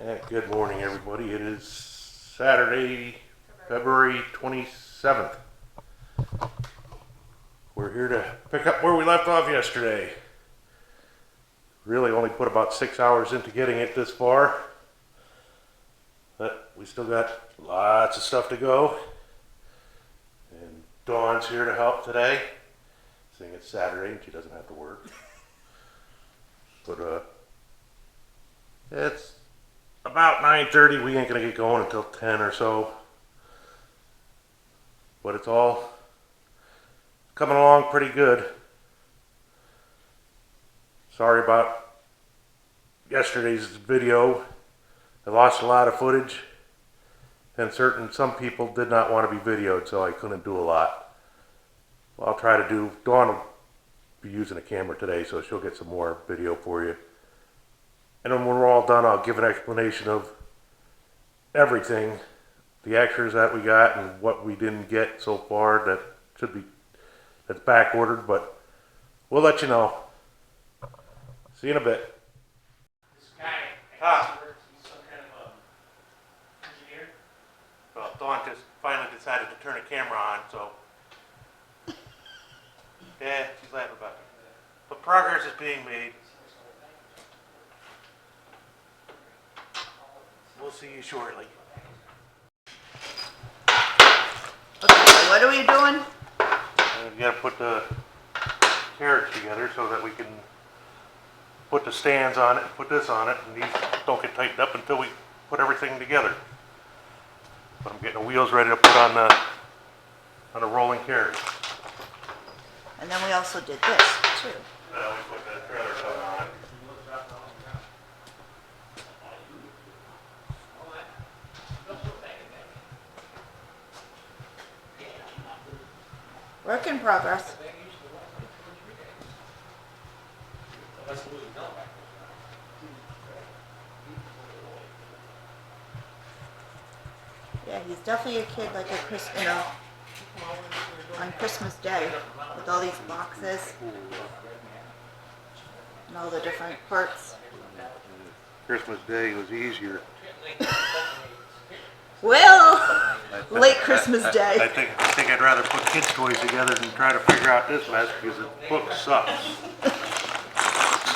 Good morning, everybody. It is Saturday, February 27th. We're here to pick up where we left off yesterday. Really only put about 6 hours into getting it this far, but we still got lots of stuff to go. And Dawn's here to help today, seeing it's Saturday and she doesn't have to work. But it's about 9:30. We ain't gonna get going until 10 or so. But it's all coming along pretty good. Sorry about yesterday's video. I lost a lot of footage, and some people did not want to be videoed, so I couldn't do a lot. Well, I'll try to do. Dawn will be using a camera today, so she'll get some more video for you. And then when we're all done, I'll give an explanation of everything, the extras that we got and what we didn't get so far that's back ordered, but we'll let you know. See you in a bit. This guy, Ah. he's some kind of engineer. Well, Dawn just finally decided to turn the camera on, so yeah, she's laughing about it. But progress is being made. We'll see you shortly. Okay, so what are we doing? We gotta put the carriage together so that we can put the stands on it, put this on it, and these don't get tightened up until we put everything together. But I'm getting the wheels ready to put on a rolling carriage. And then we also did this too. We put the trailer cover on. Work in progress. Yeah, he's definitely a kid like on Christmas Day with all these boxes and all the different parts. Christmas Day was easier. Well, late Christmas Day. I think I'd rather put kids' toys together than try to figure out this mess because the book sucks.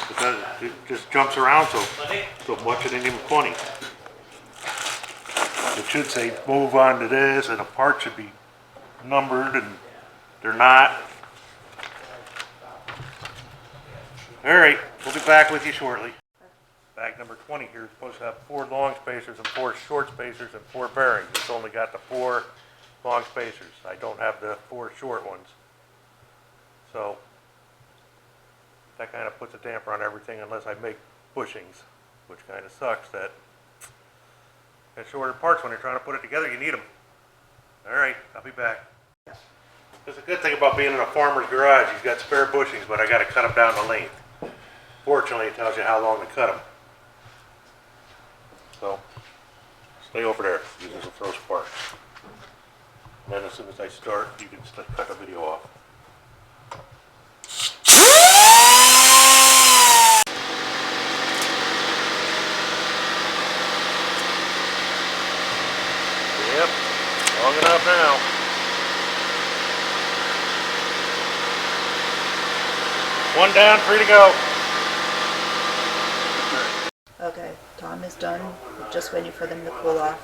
Because it just jumps around so much it ain't even funny. It should say move on to this, and a part should be numbered, and they're not. All right, we'll be back with you shortly. Bag number 20 here is supposed to have 4 long spacers and 4 short spacers and 4 bearings. It's only got the 4 long spacers. I don't have the 4 short ones. So that kind of puts a damper on everything unless I make bushings, which kind of sucks that got shorter parts when you're trying to put it together. You need them. All right, I'll be back. There's a good thing about being in a farmer's garage. He's got spare bushings, but I got to cut them down to length. Fortunately, it tells you how long to cut them. So, stay over there, using some those parts. And then as soon as I start, you can cut the video off. Yep, long enough now. One down, 3 to go. Okay, Tom is done. We're just waiting for them to cool off.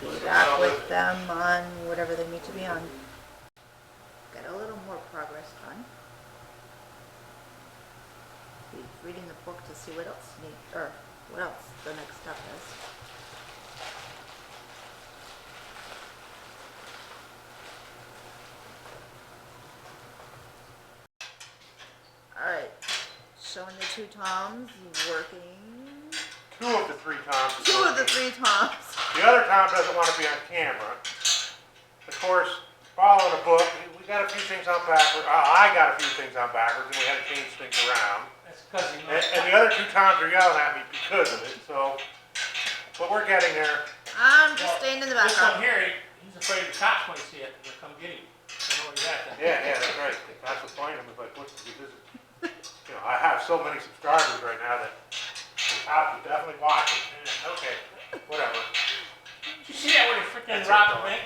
Be back with them on whatever they need to be on. Got a little more progress done. He's reading the book to see what else the next step is. Alright, showing the 2 Toms working. 2 of the 3 Toms. 2 of the 3 Toms. The other Tom doesn't want to be on camera. Of course, following the book, we got a few things on backwards. I got a few things on backwards, and we had to change things around. That's because And the other 2 Toms are yelling at me because of it, so. But we're getting there. I'm just staying in the This one background. here, he's afraid the cops might see it and they'll come get him. I know where he's at then. Yeah, that's right. The cops will find him if I push him to visit. You know, I have so many subscribers right now that the top is definitely watching. Okay, whatever. Did you see that when he freaking That's robbed it, the bank?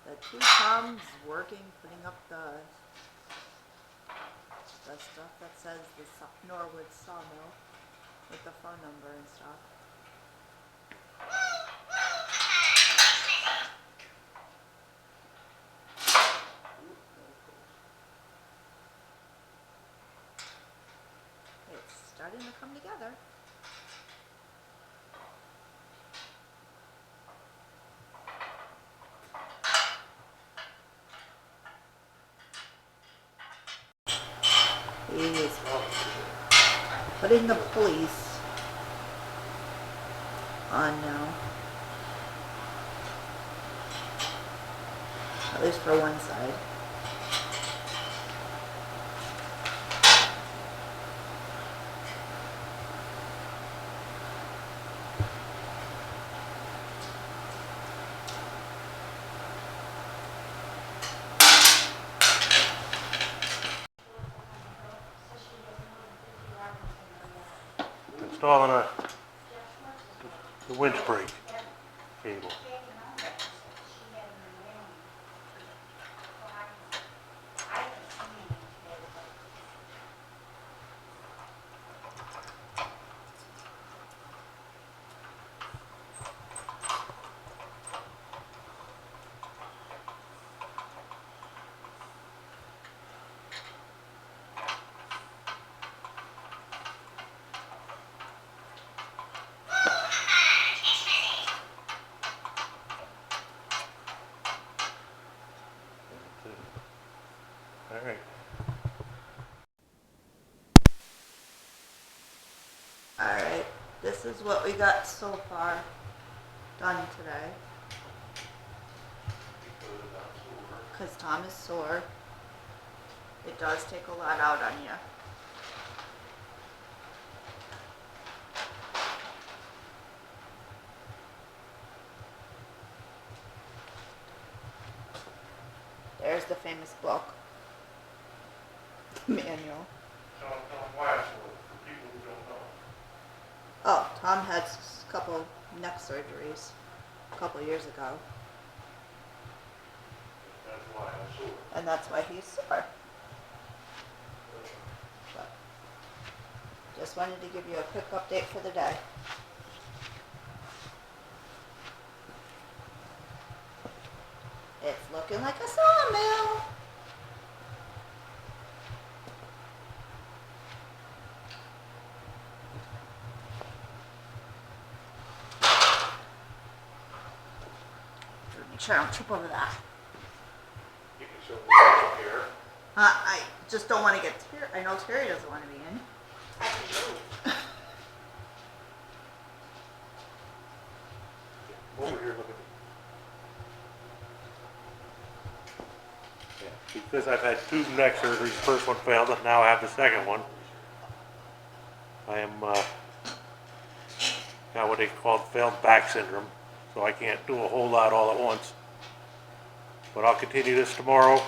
The two Toms working, putting up the stuff that says the Norwood SAWMILL with the phone number and stuff. It's starting to come together. He's putting the police on now. At least for one side. Installing the winch brake cable. All right. Alright, this is what we got so far done today. Because Tom is sore. It does take a lot out on you. There's the famous book. Manual. Tell them why it's for people who don't know. Oh, Tom had a couple neck surgeries a couple years ago. That's why I'm sore. And that's why he's sore. But just wanted to give you a quick update for the day. It's looking like a sawmill. Make sure I don't trip over that. You can show me here. I just don't want to get Terry. I know Terry doesn't want to be in. I can move. Over here, look at me. Yeah, because I've had 2 neck surgeries. The first one failed, and now I have the second one. I am got what they call failed back syndrome, so I can't do a whole lot all at once. But I'll continue this tomorrow.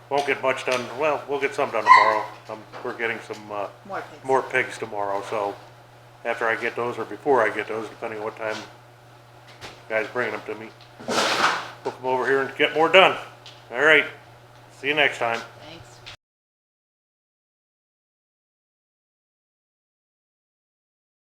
Won't get much done. Well, we'll get some done tomorrow. We're getting some More pigs. more pigs tomorrow, so after I get those or before I get those, depending on what time you guys bring them to me, we'll come over here and get more done. All right. See you next time.